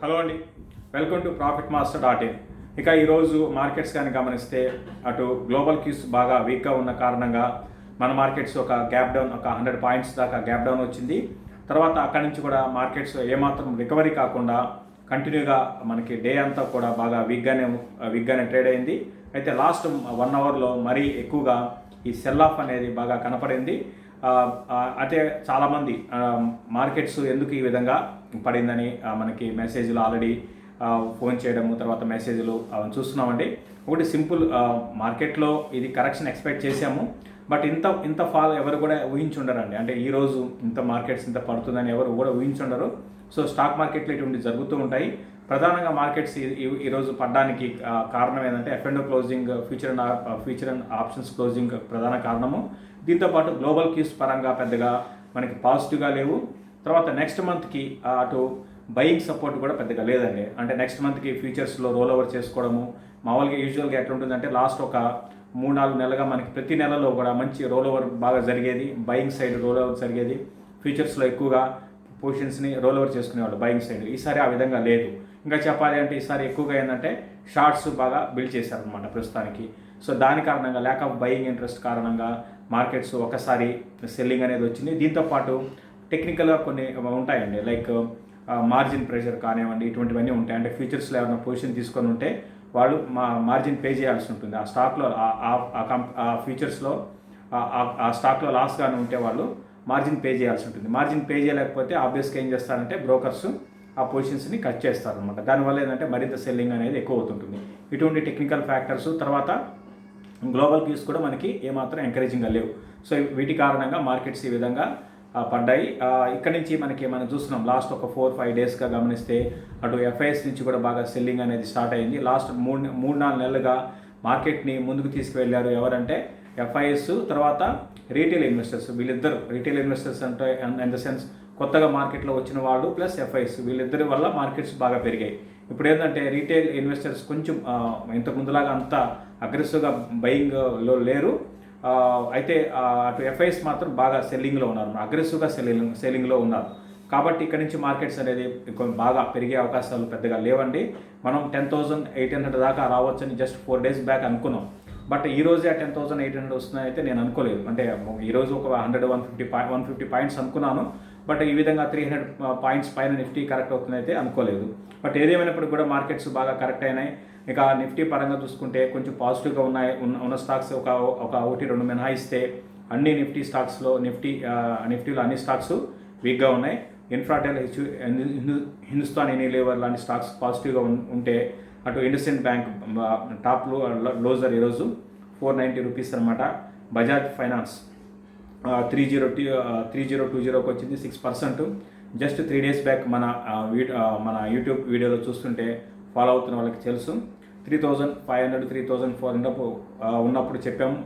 Hello అండి, welcome to profit master dot in. ఇక ఈరోజు మార్కెట్స్ కానీ గమనిస్తే అటు గ్లోబల్ క్యూస్ బాగా వీక్గా ఉన్న కారణంగా మన మార్కెట్స్ ఒక గ్యాప్ డౌన్, ఒక 100 పాయింట్స్ దాకా గ్యాప్ డౌన్ వచ్చింది. తర్వాత అక్కడి నుంచి కూడా మార్కెట్స్ ఏమాత్రం రికవరీ కాకుండా కంటిన్యూగా మనకి డే అంతా కూడా బాగా వీక్గానే ట్రేడ్ అయింది. అయితే లాస్ట్ 1 అవర్లో మరీ ఎక్కువగా ఈ సెల్ ఆఫ్ అనేది బాగా కనపడింది. అయితే చాలామంది మార్కెట్స్ ఎందుకు ఈ విధంగా పడిందని మనకి మెసేజ్లు ఆల్రెడీ ఫోన్ చేయడము, తర్వాత మెసేజ్లు చూస్తున్నామండి. ఒకటి సింపుల్, మార్కెట్లో ఇది కరెక్షన్ ఎక్స్పెక్ట్ చేసాము, బట్ ఇంత ఫాల్ ఎవరు కూడా ఊహించుండరండి. అంటే ఈరోజు ఇంత మార్కెట్స్ ఇంత పడుతుందని ఎవరు కూడా ఊహించుండరు. సో స్టాక్ మార్కెట్లో ఇటువంటి జరుగుతూ ఉంటాయి. ప్రధానంగా మార్కెట్స్ ఈరోజు పడడానికి కారణం ఏంటంటే F&O closing, future and options closing ప్రధాన కారణము. దీంతోపాటు గ్లోబల్ క్యూస్ పరంగా పెద్దగా మనకి పాజిటివ్గా లేవు. తర్వాత నెక్స్ట్ మంత్కి అటు బయింగ్ సపోర్ట్ కూడా పెద్దగా లేదండి. అంటే నెక్స్ట్ మంత్కి ఫ్యూచర్స్లో రోల్ ఓవర్ చేసుకోవడము మామూలుగా యూజువల్గా ఎట్లుంటుందంటే లాస్ట్ ఒక 3-4 నెలలుగా మనకి ప్రతి నెలలో కూడా మంచి రోల్ ఓవర్ బాగా జరిగేది, బయింగ్ సైడ్ రోల్ ఓవర్ జరిగేది. ఫ్యూచర్స్లో ఎక్కువగా పొజిషన్స్ని రోల్ ఓవర్ చేసుకునేవాళ్ళు బయింగ్ సైడ్. ఈసారి ఆ విధంగా లేదు. ఇంకా చెప్పాలి అంటే ఈసారి ఎక్కువగా ఏంటంటే షార్ట్స్ బాగా బిల్డ్ చేశారనమాట ప్రస్తుతానికి. సో దాని కారణంగా ల్యాక్ ఆఫ్ బయింగ్ ఇంట్రెస్ట్ కారణంగా మార్కెట్స్ ఒకసారి సెల్లింగ్ అనేది వచ్చింది. దీంతోపాటు టెక్నికల్గా కొన్ని ఉంటాయండి, లైక్ మార్జిన్ ప్రెషర్ కానివ్వండి, ఇటువంటివన్నీ ఉంటాయి. అంటే ఫ్యూచర్స్లో ఏమైనా పొజిషన్ తీసుకొని ఉంటే వాళ్ళు మార్జిన్ పే చేయాల్సి ఉంటుంది. ఆ స్టాక్లో ఆ ఫ్యూచర్స్లో ఆ స్టాక్లో లాస్ కానీ ఉంటే వాళ్ళు మార్జిన్ పే చేయాల్సి ఉంటుంది. మార్జిన్ పే చేయలేకపోతే ఆబ్వియస్గా ఏం చేస్తారంటే బ్రోకర్స్ ఆ పొజిషన్స్ని కట్ చేస్తారనమాట. దానివల్ల ఏంటంటే మరింత సెల్లింగ్ అనేది ఎక్కువ అవుతుంటుంది. ఇటువంటి టెక్నికల్ ఫ్యాక్టర్స్, తర్వాత గ్లోబల్ క్యూస్ కూడా మనకి ఏమాత్రం ఎంకరేజింగ్గా లేవు. సో వీటి కారణంగా మార్కెట్స్ ఈ విధంగా పడ్డాయి. ఇక్కడ నుంచి మనం చూస్తున్నాం లాస్ట్ ఒక 4-5 డేస్గా గమనిస్తే అటు ఎఫ్ఐఎస్ నుంచి కూడా బాగా సెల్లింగ్ అనేది స్టార్ట్ అయింది. లాస్ట్ 3-4 నెలలుగా మార్కెట్ని ముందుకు తీసుకువెళ్ళారు ఎవరంటే ఎఫ్ఐఎస్, తర్వాత రీటైల్ ఇన్వెస్టర్స్. వీళ్ళిద్దరు రీటైల్ ఇన్వెస్టర్స్ అంటే ఇన్ ద సెన్స్ కొత్తగా మార్కెట్లో వచ్చిన వాళ్ళు ప్లస్ ఎఫ్ఐఎస్, వీళ్ళిద్దరి వల్ల మార్కెట్స్ బాగా పెరిగాయి. ఇప్పుడు ఏంటంటే రీటైల్ ఇన్వెస్టర్స్ కొంచెం ఇంతకు ముందులాగా అంత అగ్రెసివ్గా బయింగ్లో లేరు. అయితే అటు ఎఫ్ఐఎస్ మాత్రం బాగా సెల్లింగ్లో ఉన్నారు, అగ్రెసివ్గా సెల్లింగ్లో ఉన్నారు. కాబట్టి ఇక్కడ నుంచి మార్కెట్స్ అనేది బాగా పెరిగే అవకాశాలు పెద్దగా లేవండి. మనం 10,800 దాకా రావచ్చని జస్ట్ 4 డేస్ బ్యాక్ అనుకున్నాం. బట్ ఈ రోజే 10,800 వస్తున్నాయి అయితే నేను అనుకోలేదు. అంటే ఈరోజు ఒక 150 పాయింట్స్ అనుకున్నాను, బట్ ఈ విధంగా 300 పాయింట్స్ పైన నిఫ్టీ కరెక్ట్ అవుతుందైతే అనుకోలేదు. బట్ ఏదేమైనప్పుడు కూడా మార్కెట్స్ బాగా కరెక్ట్ అయినాయి. ఇక నిఫ్టీ పరంగా చూసుకుంటే కొంచెం పాజిటివ్గా ఉన్న స్టాక్స్ ఒక 1-2 మినహాయిస్తే అన్ని నిఫ్టీ స్టాక్స్లో నిఫ్టీలో అన్ని స్టాక్స్ వీక్గా ఉన్నాయి. ఇన్ఫ్రాటెల్, హిందుస్థాన్ యూనిలీవర్ లాంటి స్టాక్స్ పాజిటివ్గా ఉంటే అటు ఇండస్ఇండ్ బ్యాంక్ టాప్ లోజర్ ఈరోజు 490 రూపీస్ అనమాట. బజాజ్ ఫైనాన్స్ 3020కి వచ్చింది, 6%. జస్ట్ 3 డేస్ బ్యాక్ మన యూట్యూబ్ వీడియోలో చూస్తుంటే ఫాలో అవుతున్న వాళ్ళకి తెలుసు, 3,500 3,400 ఉన్నప్పుడు చెప్పాము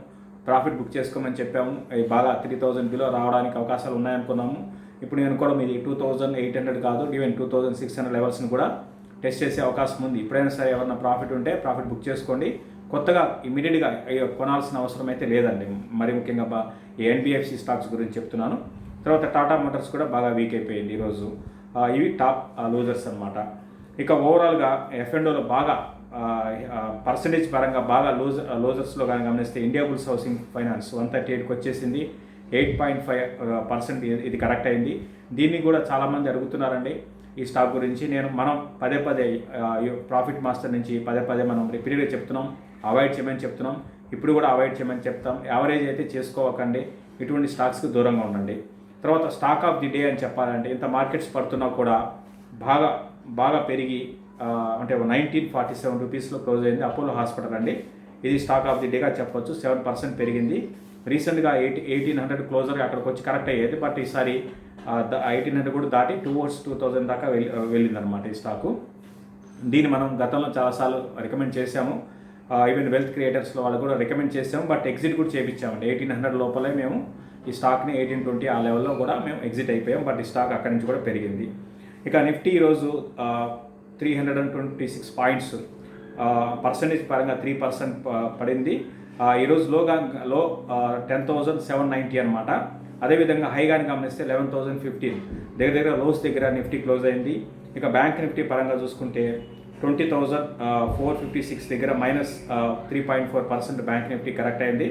ప్రాఫిట్ బుక్ చేసుకోమని చెప్పాము. బాగా 3,000 బిలో రావడానికి అవకాశాలు ఉన్నాయనుకున్నాము. ఇప్పుడు నేను కూడా మీది 2,800 కాదు, ఈవెన్ 2,600 లెవెల్స్ని కూడా టెస్ట్ చేసే అవకాశం ఉంది. ఇప్పుడైనా సరే ఎవరైనా ప్రాఫిట్ ఉంటే ప్రాఫిట్ బుక్ చేసుకోండి. కొత్తగా ఇమీడియట్గా కొనాల్సిన అవసరం అయితే లేదండి. మరి ముఖ్యంగా ఎన్బిఎఫ్సి స్టాక్స్ గురించి చెప్తున్నాను. తర్వాత టాటా మోటార్స్ కూడా బాగా వీక్ అయిపోయింది ఈరోజు. ఇవి టాప్ లూజర్స్ అనమాట. ఇక ఓవరాల్గా F&Oలో బాగా పర్సంటేజ్ పరంగా బాగా లూజర్స్లో కానీ గమనిస్తే ఇండియా బుల్స్ హౌసింగ్ ఫైనాన్స్ 138కి వచ్చేసింది, 8.5% ఇది కరెక్ట్ అయింది. దీన్ని కూడా చాలామంది అడుగుతున్నారండి ఈ స్టాక్ గురించి. మనం పదే ప్రాఫిట్ మాస్టర్ నుంచి పదే మనం రిపీటెడ్గా చెప్తున్నాం, అవాయిడ్ చేయమని చెప్తున్నాం. ఇప్పుడు కూడా అవాయిడ్ చేయమని చెప్తాం. యావరేజ్ అయితే చేసుకోవకండి, ఇటువంటి స్టాక్స్కి దూరంగా ఉండండి. తర్వాత స్టాక్ ఆఫ్ ది డే అని చెప్పాలంటే ఇంత మార్కెట్స్ పడుతున్నా కూడా బాగా పెరిగి అంటే 1947 రూపీస్లో క్లోజ్ అయింది అపోలో హాస్పిటల్ అండి. ఇది స్టాక్ ఆఫ్ ది డేగా చెప్పొచ్చు, 7% పెరిగింది. రీసెంట్గా 1,800 క్లోజర్ అక్కడికి వచ్చి కరెక్ట్ అయ్యేది, బట్ ఈసారి 1,800 కూడా దాటి 2,000 దాకా వెళ్ళిందనమాట ఈ స్టాకు. దీన్ని మనం గతంలో చాలాసార్లు రికమెండ్ చేశాము, ఈవెన్ వెల్త్ క్రియేటర్స్లో వాళ్ళు కూడా రికమెండ్ చేసాము, బట్ ఎగ్జిట్ కూడా చేయించామండి. 1,800 లోపలే మేము ఈ స్టాక్ని 1,820 ఆ లెవెల్లో కూడా మేము ఎగ్జిట్ అయిపోయాం, బట్ ఈ స్టాక్ అక్కడి నుంచి కూడా పెరిగింది. ఇక నిఫ్టీ ఈరోజు 326 పాయింట్స్, పర్సంటేజ్ పరంగా 3% పడింది. ఈరోజు లో 10,790 అనమాట. అదేవిధంగా హైగాని గమనిస్తే 11,015 దగ్గర లోస్ దగ్గర నిఫ్టీ క్లోజ్ అయింది. ఇక బ్యాంక్ నిఫ్టీ పరంగా చూసుకుంటే 20,456 దగ్గర -3.4% బ్యాంక్ నిఫ్టీ కరెక్ట్ అయింది.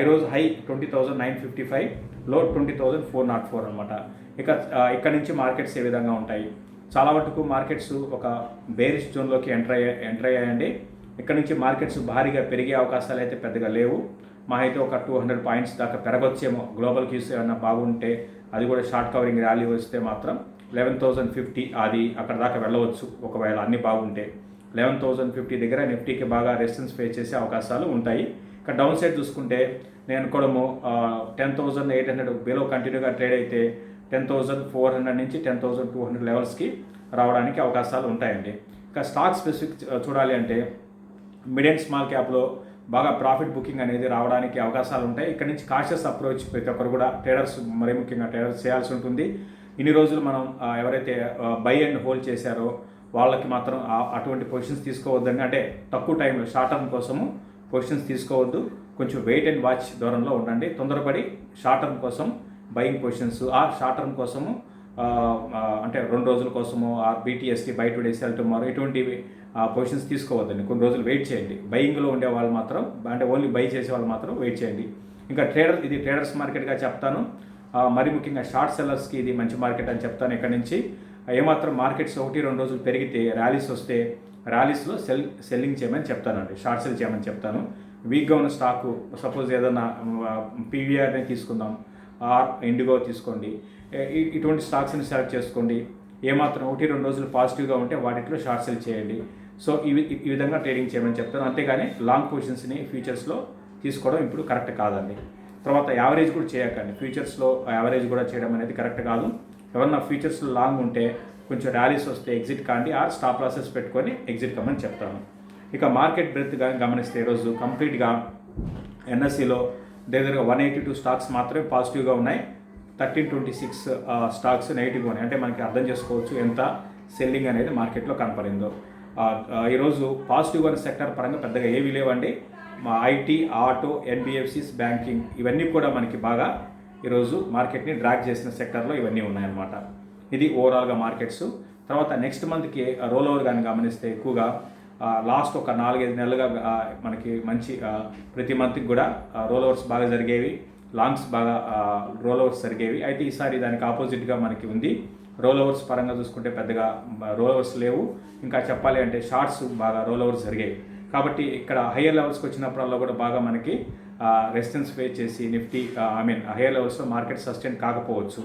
ఈరోజు హై 20,955, లో 20,404 అనమాట. ఇక్కడ నుంచి మార్కెట్స్ ఏ విధంగా ఉంటాయి? చాలా వరకు మార్కెట్స్ ఒక బేరిష్ జోన్లోకి ఎంటర్ అయ్యాయండి. ఇక్కడ నుంచి మార్కెట్స్ భారీగా పెరిగే అవకాశాలు అయితే పెద్దగా లేవు. మా అయితే ఒక 200 పాయింట్స్ దాకా పెరగొచ్చేమో. గ్లోబల్ క్యూస్ ఏమన్నా బాగుంటే, అది కూడా షార్ట్ కవరింగ్ ర్యాలీ వస్తే మాత్రం 11,050 అది అక్కడ దాకా వెళ్ళవచ్చు. ఒకవేళ అన్నీ బాగుంటే 11,050 దగ్గర నిఫ్టీకి బాగా రెసిస్టెన్స్ ఫేస్ చేసే అవకాశాలు ఉంటాయి. ఇక డౌన్ సైడ్ చూసుకుంటే నేను అనుకోవడము 10,800 బిలో కంటిన్యూగా ట్రేడ్ అయితే 10,400 నుంచి 10,200 లెవెల్స్కి రావడానికి అవకాశాలు ఉంటాయండి. ఇక స్టాక్ స్పెసిఫిక్ చూడాలి అంటే మిడ్ అండ్ స్మాల్ క్యాప్లో బాగా ప్రాఫిట్ బుకింగ్ అనేది రావడానికి అవకాశాలు ఉంటాయి. ఇక్కడ నుంచి కాషియస్ అప్రోచ్ ప్రతి ఒక్కరు కూడా ట్రేడర్స్, మరీ ముఖ్యంగా ట్రేడర్స్ చేయాల్సి ఉంటుంది. ఇన్ని రోజులు మనం ఎవరైతే బై అండ్ హోల్డ్ చేశారో వాళ్ళకి మాత్రం అటువంటి పొజిషన్స్ తీసుకోవద్దండి. అంటే తక్కువ టైంలో షార్ట్ టర్మ్ కోసము పొజిషన్స్ తీసుకోవద్దు. కొంచెం వెయిట్ అండ్ వాచ్ దూరంలో ఉండండి. తొందరపడి షార్ట్ టర్మ్ కోసం బయింగ్ పొజిషన్స్, ఆ షార్ట్ టర్మ్ కోసము అంటే 2 రోజుల కోసము బీటీఎస్టీ బై టుడే సెల్ టుమారో ఇటువంటివి పొజిషన్స్ తీసుకోవద్దండి. కొన్ని రోజులు వెయిట్ చేయండి. బయింగ్లో ఉండే వాళ్ళు మాత్రం, అంటే ఓన్లీ బై చేసే వాళ్ళు మాత్రం వెయిట్ చేయండి. ఇంకా ఇది ట్రేడర్స్ మార్కెట్గా చెప్తాను. మరి ముఖ్యంగా షార్ట్ సెల్లర్స్కి ఇది మంచి మార్కెట్ అని చెప్తాను. ఇక్కడ నుంచి ఏమాత్రం మార్కెట్స్ 1-2 రోజులు పెరిగితే ర్యాలీస్ వస్తే ర్యాలీస్లో సెల్లింగ్ చేయమని చెప్తానండి, షార్ట్ సెల్ చేయమని చెప్తాను. వీక్గా ఉన్న స్టాకు సపోజ్ ఏదైనా పీవీఆర్ని తీసుకుందాం, ఇండిగో తీసుకోండి, ఇటువంటి స్టాక్స్ని సెలెక్ట్ చేసుకోండి. ఏమాత్రం 1-2 రోజులు పాజిటివ్గా ఉంటే వాటిలో షార్ట్ సెల్ చేయండి. సో ఈ విధంగా ట్రేడింగ్ చేయమని చెప్తాను. అంతేగాని లాంగ్ పొజిషన్స్ని ఫ్యూచర్స్లో తీసుకోవడం ఇప్పుడు కరెక్ట్ కాదండి. తర్వాత యావరేజ్ కూడా చేయకండి. ఫ్యూచర్స్లో యావరేజ్ కూడా చేయడం అనేది కరెక్ట్ కాదు. ఎవరన్నా ఫ్యూచర్స్లో లాంగ్ ఉంటే కొంచెం ర్యాలీస్ వస్తే ఎగ్జిట్ కాండి, ఆర్ స్టాప్ లాసెస్ పెట్టుకొని ఎగ్జిట్ కమ్మని చెప్తాను. ఇక మార్కెట్ బ్రెత్ కానీ గమనిస్తే ఈరోజు కంప్లీట్గా ఎన్ఎస్సిలో దగ్గరగా 182 స్టాక్స్ మాత్రమే పాజిటివ్గా ఉన్నాయి. 1326 స్టాక్స్ నెగిటివ్గా ఉన్నాయి. అంటే మనకి అర్థం చేసుకోవచ్చు ఎంత సెల్లింగ్ అనేది మార్కెట్లో కనపడిందో. ఈరోజు పాజిటివ్గా ఉన్న సెక్టర్ పరంగా పెద్దగా ఏమీ లేవండి. ఐటీ, ఆటో, ఎన్బిఎఫ్సిస్, బ్యాంకింగ్ ఇవన్నీ కూడా మనకి బాగా ఈరోజు మార్కెట్ని డ్రాగ్ చేసిన సెక్టర్లో ఇవన్నీ ఉన్నాయన్నమాట. ఇది ఓవరాల్గా మార్కెట్స్. తర్వాత నెక్స్ట్ మంత్కి రోల్ ఓవర్ కానీ గమనిస్తే ఎక్కువగా లాస్ట్ ఒక 4-5 నెలలుగా మనకి మంచి ప్రతి మంత్కి కూడా రోల్ ఓవర్స్ బాగా జరిగేవి, లాంగ్స్ బాగా రోల్ ఓవర్స్ జరిగేవి. అయితే ఈసారి దానికి ఆపోజిట్గా మనకి ఉంది. రోల్ ఓవర్స్ పరంగా చూసుకుంటే పెద్దగా రోల్ ఓవర్స్ లేవు. ఇంకా చెప్పాలి అంటే షార్ట్స్ బాగా రోల్ ఓవర్స్ జరిగాయి. కాబట్టి ఇక్కడ హయ్యర్ లెవెల్స్కి వచ్చినప్పుడల్లా కూడా బాగా మనకి రెసిస్టెన్స్ ఫేస్ చేసి నిఫ్టీ హయ్యర్ లెవెల్స్లో మార్కెట్ సస్టైన్ కాకపోవచ్చు.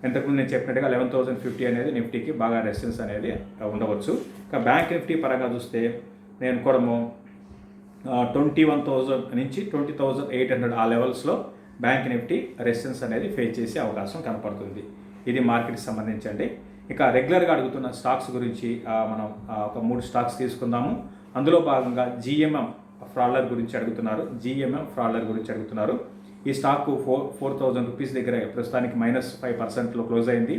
ఇంతకుముందు నేను చెప్పినట్టుగా 11,050 అనేది నిఫ్టీకి బాగా రెసిస్టెన్స్ అనేది ఉండవచ్చు. ఇక బ్యాంక్ నిఫ్టీ పరంగా చూస్తే నేను కూడా 21,000 నుంచి 20,800 ఆ లెవెల్స్లో బ్యాంక్ నిఫ్టీ రెసిస్టెన్స్ అనేది ఫేస్ చేసే అవకాశం కనపడుతుంది. ఇది మార్కెట్కి సంబంధించండి. ఇక రెగ్యులర్గా అడుగుతున్న స్టాక్స్ గురించి మనం ఒక 3 స్టాక్స్ తీసుకుందాము. అందులో భాగంగా జిఎంఎం ఫ్రాడ్లర్ గురించి అడుగుతున్నారు. ఈ స్టాక్ 4,000 రూపీస్ దగ్గర ప్రస్తుతానికి -5%లో క్లోజ్ అయింది.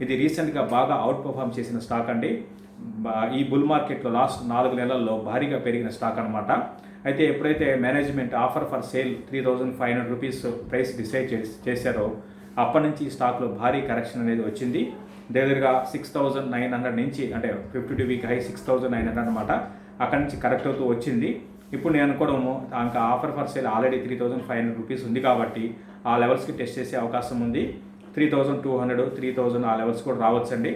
ఇది రీసెంట్గా బాగా అవుట్ పర్ఫామ్ చేసిన స్టాక్ అండి. ఈ బుల్ మార్కెట్లో లాస్ట్ 4 నెలల్లో భారీగా పెరిగిన స్టాక్ అనమాట. అయితే ఎప్పుడైతే management offer for sale 3,500 rupees price decide చేశారో అప్పటి నుంచి ఈ స్టాక్లో భారీ కరెక్షన్ అనేది వచ్చింది. దగ్గరగా 6,900 నుంచి, అంటే 52 వీక్ హై 6,900 అనమాట, అక్కడి నుంచి కరెక్ట్ అవుతూ వచ్చింది. ఇప్పుడు నేను అనుకోవడము ఇంకా offer for sale already 3,500 rupees ఉంది కాబట్టి ఆ లెవెల్స్కి టెస్ట్ చేసే అవకాశం ఉంది. 3,200, 3,000 ఆ లెవెల్స్ కూడా రావచ్చండి.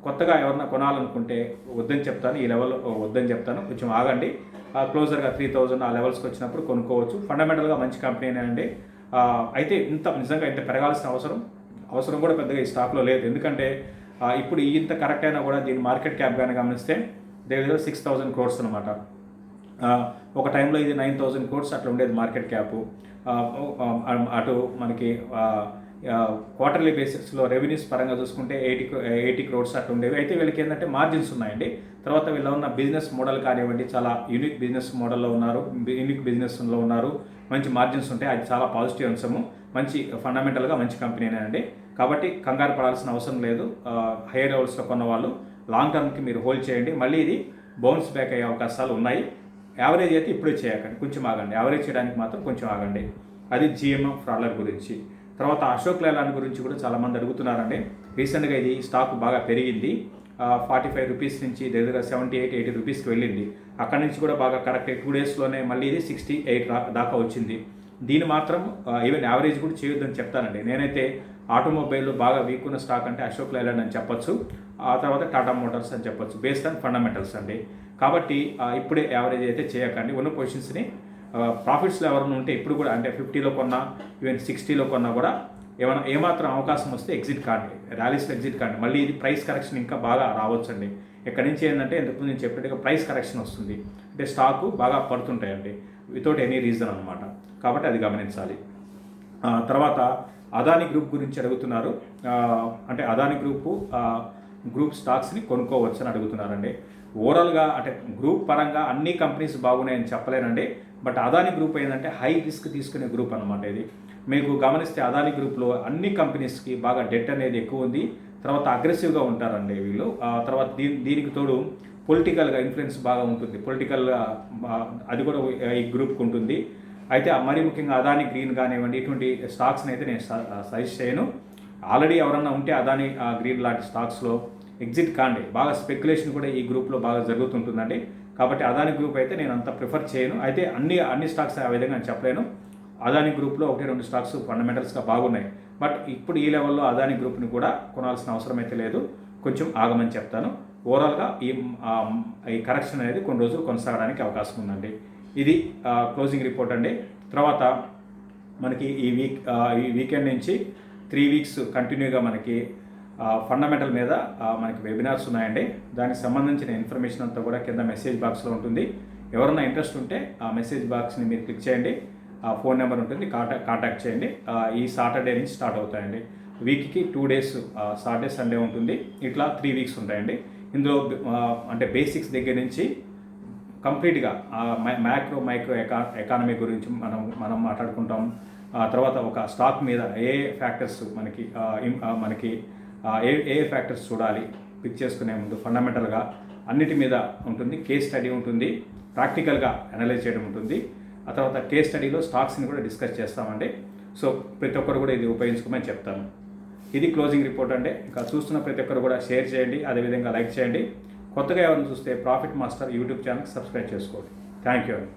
కొత్తగా ఎవరన్నా కొనాలనుకుంటే వద్దని చెప్తాను, ఈ లెవెల్ వద్దని చెప్తాను, కొంచెం ఆగండి. క్లోజర్గా 3,000 ఆ లెవెల్స్కి వచ్చినప్పుడు కొనుక్కోవచ్చు. ఫండమెంటల్గా మంచి కంపెనీనే అండి. అయితే నిజంగా ఇంత పెరగాల్సిన అవసరం కూడా పెద్దగా ఈ స్టాక్లో లేదు. ఎందుకంటే ఇప్పుడు ఇంత కరెక్ట్ అయినా కూడా దీని మార్కెట్ క్యాప్ కానీ గమనిస్తే దగ్గర 6,000 crores అనమాట. ఒక టైంలో ఇది 9,000 crores అట్లా ఉండేది మార్కెట్ క్యాపు. అటు మనకి క్వార్టర్లీ బేసిస్లో రెవెన్యూస్ పరంగా చూసుకుంటే 80 crores అట్లా ఉండేవి. అయితే వీళ్ళకి ఏంటంటే మార్జిన్స్ ఉన్నాయండి. తర్వాత వీళ్ళ ఉన్న బిజినెస్ మోడల్ కానివ్వండి, చాలా యూనిక్ బిజినెస్ మోడల్లో ఉన్నారు, యూనిక్ బిజినెస్లో ఉన్నారు, మంచి మార్జిన్స్ ఉంటాయి. అది చాలా పాజిటివ్ అంశము. మంచి ఫండమెంటల్గా మంచి కంపెనీనే అండి. కాబట్టి కంగారు పడాల్సిన అవసరం లేదు. హైయర్ లెవెల్స్లో కొన్న వాళ్ళు లాంగ్ టర్మ్కి మీరు హోల్డ్ చేయండి. మళ్ళీ ఇది బౌన్స్ బ్యాక్ అయ్యే అవకాశాలు ఉన్నాయి. యావరేజ్ అయితే ఇప్పుడే చేయకండి, కొంచెం ఆగండి. యావరేజ్ చేయడానికి మాత్రం కొంచెం ఆగండి. అది జిఎంఎం ఫ్రాడ్లర్ గురించి. తర్వాత అశోక్ లేలాండ్ గురించి కూడా చాలామంది అడుగుతున్నారండి. రీసెంట్గా ఇది స్టాక్ బాగా పెరిగింది. రూ. 45 నుంచి దగ్గర 78-80 రూపీస్కి వెళ్ళింది. అక్కడి నుంచి కూడా బాగా కరెక్ట్ 2 డేస్లోనే మళ్ళీ ఇది 68 దాకా వచ్చింది. దీన్ని మాత్రం ఈవెన్ యావరేజ్ కూడా చేయొద్దని చెప్తానండి. నేనైతే ఆటోమొబైల్లో బాగా వీక్ ఉన్న స్టాక్ అంటే అశోక్ లైలాండ్ అని చెప్పొచ్చు, ఆ తర్వాత టాటా మోటార్స్ అని చెప్పొచ్చు, బేస్డ్ ఆన్ ఫండమెంటల్స్ అండి. కాబట్టి ఇప్పుడే యావరేజ్ అయితే చేయకండి. ఉన్న పొజిషన్స్ని ప్రాఫిట్స్లో ఎవరైనా ఉంటే ఇప్పుడు కూడా అంటే 50లో కొన్నా ఈవెన్ 60లో కొన్నా కూడా ఏమాత్రం అవకాశం వస్తే ఎగ్జిట్ కాండి, ర్యాలీస్లో ఎగ్జిట్ కాండి. మళ్ళీ ఇది ప్రైస్ కరెక్షన్ ఇంకా బాగా రావచ్చండి. ఎక్కడి నుంచి ఏంటంటే ఇంతకుముందు నేను చెప్పినట్టుగా ప్రైస్ కరెక్షన్ వస్తుంది అంటే స్టాకు బాగా పడుతుంటాయండి వితౌట్ ఎనీ రీజన్ అనమాట. కాబట్టి అది గమనించాలి. తర్వాత అదాని గ్రూప్ గురించి అడుగుతున్నారు. అంటే అదాని గ్రూప్ స్టాక్స్ని కొనుక్కోవచ్చు అని అడుగుతున్నారండి. ఓవరాల్గా అంటే గ్రూప్ పరంగా అన్ని కంపెనీస్ బాగున్నాయని చెప్పలేనండి. బట్ అదాని గ్రూప్ ఏంటంటే హై రిస్క్ తీసుకునే గ్రూప్ అనమాట. ఇది మీకు గమనిస్తే అదాని గ్రూప్లో అన్ని కంపెనీస్కి బాగా డెట్ అనేది ఎక్కువ ఉంది. తర్వాత అగ్రెసివ్గా ఉంటారండి వీళ్ళు. తర్వాత దీనికి తోడు పొలిటికల్గా ఇన్ఫ్లుయెన్స్ బాగా ఉంటుంది. అది కూడా ఈ గ్రూప్కి ఉంటుంది. అయితే మరీ ముఖ్యంగా అదాని గ్రీన్ కానివ్వండి, ఇటువంటి స్టాక్స్ని అయితే నేను సజెస్ట్ చేయను. ఆల్రెడీ ఎవరన్నా ఉంటే అదాని గ్రీన్ లాంటి స్టాక్స్లో ఎగ్జిట్ కాండి. బాగా స్పెక్యులేషన్ కూడా ఈ గ్రూప్లో బాగా జరుగుతుంటుందండి. కాబట్టి అదాని గ్రూప్ అయితే నేను అంత ప్రిఫర్ చేయను. అయితే అన్ని స్టాక్స్ ఆ విధంగా నేను చెప్పలేను. అదాని గ్రూప్లో 1-2 స్టాక్స్ ఫండమెంటల్స్గా బాగున్నాయి. బట్ ఇప్పుడు ఈ లెవెల్లో అదాని గ్రూప్ని కూడా కొనాల్సిన అవసరం అయితే లేదు, కొంచెం ఆగమని చెప్తాను. ఓవరాల్గా ఈ కరెక్షన్ అనేది కొన్ని రోజులు కొనసాగడానికి అవకాశం ఉందండి. ఇది క్లోజింగ్ రిపోర్ట్ అండి. తర్వాత మనకి ఈ వీకెండ్ నుంచి 3 వీక్స్ కంటిన్యూగా మనకి ఫండమెంటల్ మీద మనకి వెబినార్స్ ఉన్నాయండి. దానికి సంబంధించిన ఇన్ఫర్మేషన్ అంతా కూడా కింద మెసేజ్ బాక్స్లో ఉంటుంది. ఎవరైనా ఇంట్రెస్ట్ ఉంటే ఆ మెసేజ్ బాక్స్ని మీరు క్లిక్ చేయండి. ఫోన్ నెంబర్ ఉంటుంది, కాంటాక్ట్ చేయండి. ఈ సాటర్డే నుంచి స్టార్ట్ అవుతాయండి. వీక్కి 2 డేస్ సాటర్డే సండే ఉంటుంది. ఇట్లా 3 వీక్స్ ఉంటాయండి. ఇందులో అంటే బేసిక్స్ దగ్గర నుంచి కంప్లీట్గా మైక్రో ఎకానమీ గురించి మనం మాట్లాడుకుంటాం. తర్వాత ఒక స్టాక్ మీద ఏ ఫ్యాక్టర్స్ మనకి ఏ ఫ్యాక్టర్స్ చూడాలి పిక్ చేసుకునే ముందు ఫండమెంటల్గా అన్నిటి మీద ఉంటుంది. కేస్ స్టడీ ఉంటుంది, ప్రాక్టికల్గా అనలైజ్ చేయడం ఉంటుంది. ఆ తర్వాత కేస్ స్టడీలో స్టాక్స్ని కూడా డిస్కస్ చేస్తామండి. సో ప్రతి ఒక్కరు కూడా ఇది ఉపయోగించుకోమని చెప్తాను. ఇది క్లోజింగ్ రిపోర్ట్ అండి. ఇంకా చూస్తున్న ప్రతి ఒక్కరు కూడా షేర్ చేయండి, అదేవిధంగా లైక్ చేయండి. కొత్తగా ఎవరైనా చూస్తే profit master YouTube channel subscribe చేసుకోండి. థ్యాంక్ యూ అండి.